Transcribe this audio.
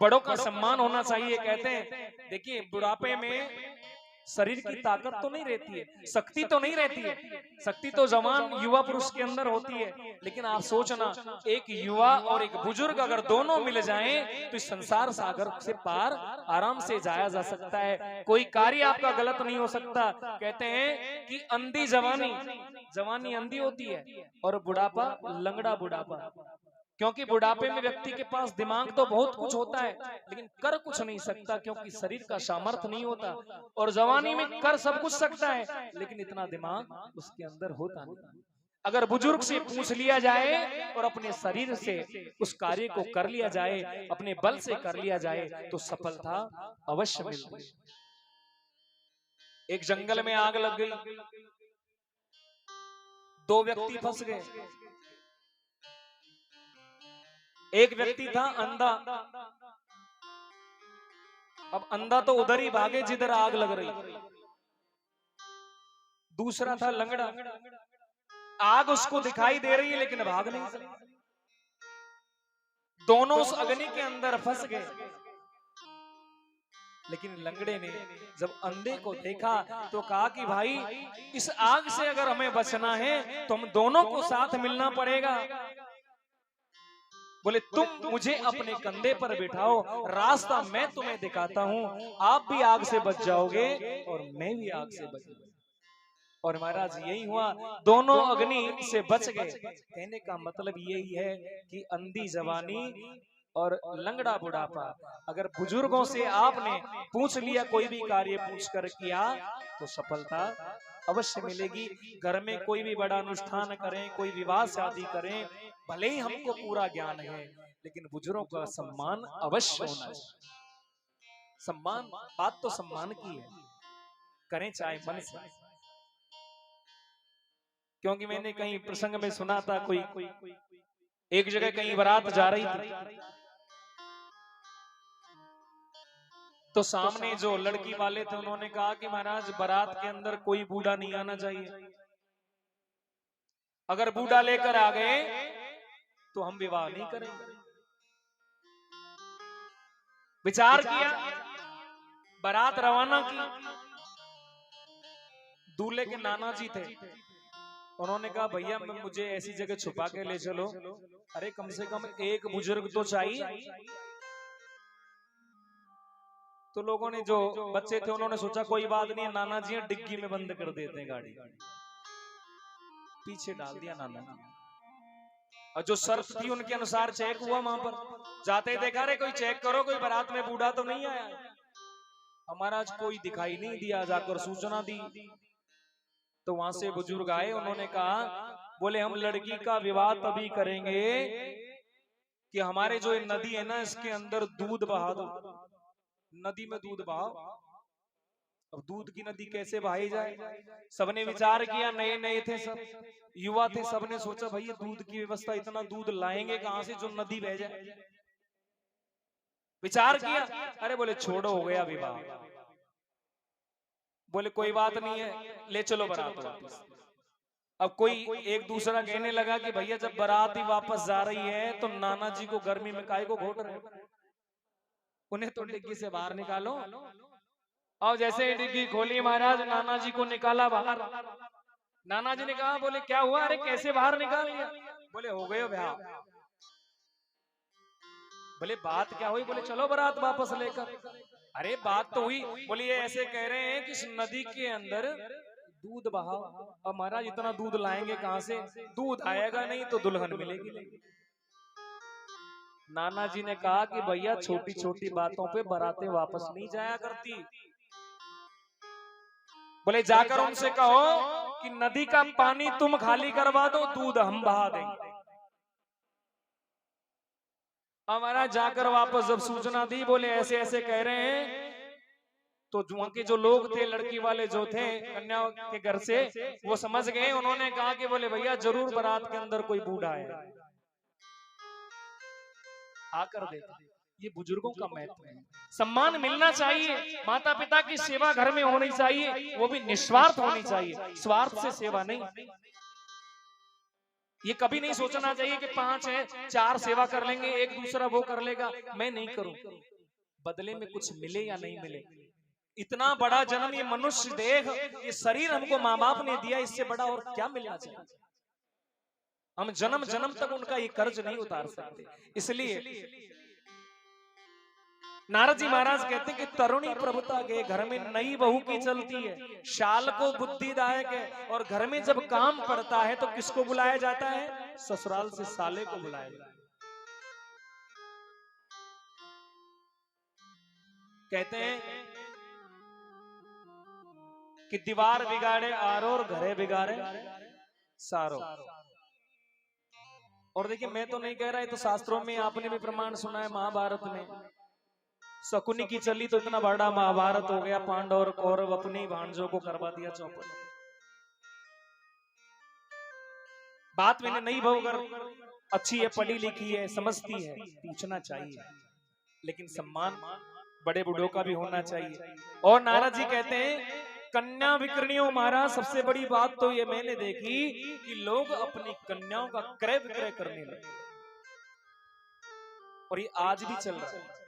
बड़ों का सम्मान होना चाहिए। कहते हैं देखिए बुढ़ापे में शरीर की ताकत तो नहीं रहती है, शक्ति तो नहीं रहती है, शक्ति तो जवान युवा पुरुष के अंदर होती है। लेकिन आप सोचना, एक युवा और एक बुजुर्ग अगर दोनों मिल जाएं तो इस संसार सागर से पार आराम से जाया जा सकता है। कोई कार्य आपका गलत नहीं हो सकता। कहते हैं कि अंधी जवानी, जवानी अंधी होती है और बुढ़ापा लंगड़ा बुढ़ापा। क्योंकि बुढ़ापे में व्यक्ति के पास दिमाग तो बहुत कुछ होता है लेकिन कर कुछ नहीं सकता, क्योंकि शरीर का सामर्थ्य नहीं होता। और जवानी में कर सब कुछ सकता है लेकिन इतना दिमाग उसके अंदर होता नहीं। अगर बुजुर्ग से पूछ लिया जाए और अपने शरीर से उस कार्य को कर लिया जाए, अपने बल से कर लिया जाए तो सफलता अवश्य मिलती है। एक जंगल में आग लग गई, दो व्यक्ति फंस गए। एक व्यक्ति था अंधा, अब अंधा तो उधर ही भागे जिधर आग लग रही। दूसरा था लंगड़ा, आग उसको दिखाई दे रही है लेकिन भाग नहीं सकता। दोनों उस अग्नि के अंदर फंस गए। लेकिन लंगड़े ने जब अंधे को देखा तो कहा कि भाई इस आग से अगर हमें बचना है तो हम दोनों को साथ मिलना पड़ेगा। बोले तुम मुझे अपने कंधे पर बिठाओ, रास्ता मैं तुम्हें दिखाता हूं, आप भी आग से बच जाओगे और मैं भी आग से बच जाऊंगा। और महाराज यही हुआ, दोनों अग्नि से बच गए। कहने का मतलब यही है कि अंधी जवानी और लंगड़ा बुढ़ापा, अगर बुजुर्गों से आपने पूछ लिया, कोई भी कार्य पूछ कर किया तो सफलता अवश्य मिलेगी। घर में कोई भी बड़ा अनुष्ठान करें, कोई विवाह शादी करें, भले ही हमको पूरा ज्ञान है लेकिन बुजुर्गों का सम्मान अवश्य होना चाहिए। सम्मान, बात तो सम्मान की है, करें चाहे मन से। क्योंकि मैंने कहीं प्रसंग में सुना था, कोई एक जगह कहीं बारात जा रही थी तो सामने जो लड़की वाले थे उन्होंने कहा कि महाराज बारात के अंदर कोई बूढ़ा नहीं आना चाहिए, अगर बूढ़ा लेकर आ गए तो हम विवाह नहीं करेंगे। विचार किया, बारात रवाना की। दूल्हे के नाना जी थे, उन्होंने कहा भैया मुझे ऐसी जगह छुपा के ले चलो। अरे कम से कम एक बुजुर्ग तो चाहिए। तो लोगों ने, जो बच्चे थे उन्होंने सोचा कोई बात नहीं, नाना जी डिग्गी में बंद कर देते हैं गाड़ी, पीछे डाल दिया नाना जी। और जो शर्त थी उनके अनुसार चेक हुआ, वहां पर जाते देखा रे कोई चेक करो, कोई बारात में बूढ़ा तो नहीं आया। हमारा आज कोई दिखाई नहीं दिया, जाकर सूचना दी तो वहां से बुजुर्ग आए। उन्होंने कहा, बोले हम लड़की का विवाह तभी करेंगे कि हमारे जो ये नदी है ना इसके अंदर दूध बहा दो, नदी में दूध बहाओ। अब दूध की नदी कैसे बहाई जाए? सबने विचार किया, नए नए थे सब, युवा थे, सबने सोचा भैया दूध की व्यवस्था, इतना दूध लाएंगे कहां से जो नदी बह जाए। विचार किया, अरे बोले छोड़ो, हो गया विवाह। बोले कोई बात नहीं है, ले चलो बारात वापस। अब कोई एक दूसरा कहने लगा कि भैया जब बारात ही वापस जा रही है तो नाना जी को गर्मी में काहे को घोट रहे, उन्हें तो डिग्गी से बाहर निकालो। और जैसे ही डिग्गी खोली महाराज, नाना जी को निकाला बाहर। नाना जी ने कहा, बोले क्या हुआ? अरे कैसे बाहर निकाल लिया? बोले हो गए ब्याह। बोले बात क्या हुई? बोले चलो बारात वापस लेकर। अरे बात तो हुई। बोले ये ऐसे कह रहे हैं कि इस नदी के अंदर दूध बहाओ। अब महाराज इतना दूध लाएंगे कहां से? दूध आएगा नहीं तो दुल्हन मिलेगी नहीं। नाना जी ने कहा कि भैया छोटी छोटी बातों पे बारातें वापस नहीं जाया करती। बोले जाकर उनसे कहो कि नदी का पानी तुम खाली करवा दो, दूध हम बहा देंगे। हमारा जाकर वापस जब सूचना दी, बोले ऐसे ऐसे कह रहे हैं, तो वहां के जो लोग थे, लड़की वाले जो थे कन्या के घर से, वो समझ गए। उन्होंने कहा कि बोले भैया जरूर बारात के अंदर कोई बूढ़ा है, आकर देखो। ये बुजुर्गों का महत्व है। सम्मान मिलना चाहिए, माता पिता की सेवा घर में होनी चाहिए, वो भी निस्वार्थ होनी चाहिए, स्वार्थ से सेवा नहीं। ये कभी नहीं सोचना चाहिए कि 5 है 4 सेवा कर लेंगे, एक दूसरा वो कर लेगा, मैं नहीं करूं, बदले में कुछ मिले या नहीं मिले। इतना बड़ा जन्म, ये मनुष्य देह, ये शरीर हमको माँ बाप ने दिया, इससे बड़ा और क्या मिलना चाहिए। हम जन्म जन्म तक उनका ये कर्ज नहीं उतार सकते। इसलिए नारद जी महाराज कहते हैं कि तरुणी प्रभुता के घर में नई बहू की चलती है, शाल को बुद्धिदायक है, और घर में जब काम पड़ता है तो किसको बुलाया जाता है, ससुराल से साले को बुलाया जाता है। कहते हैं कि दीवार बिगाड़े आरो और घरे बिगाड़े सारो। और देखिए मैं तो नहीं कह रहा है, तो शास्त्रों में आपने भी प्रमाण सुना है, महाभारत में शकुनी की चली तो इतना बड़ा महाभारत हो गया, पांडव और कौरव अपनी भांजों को करवा दिया चौपट। बात मैंने नहीं बहू अगर अच्छी है, पढ़ी लिखी है, समझती है, पूछना चाहिए, लेकिन सम्मान बड़े बूढ़ों का भी होना चाहिए। और नारद जी कहते हैं कन्या विक्रयणियों महाराज, सबसे बड़ी बात तो ये मैंने देखी कि लोग अपनी कन्याओं का क्रय विक्रय करने लगे, और ये आज भी चल रहा है।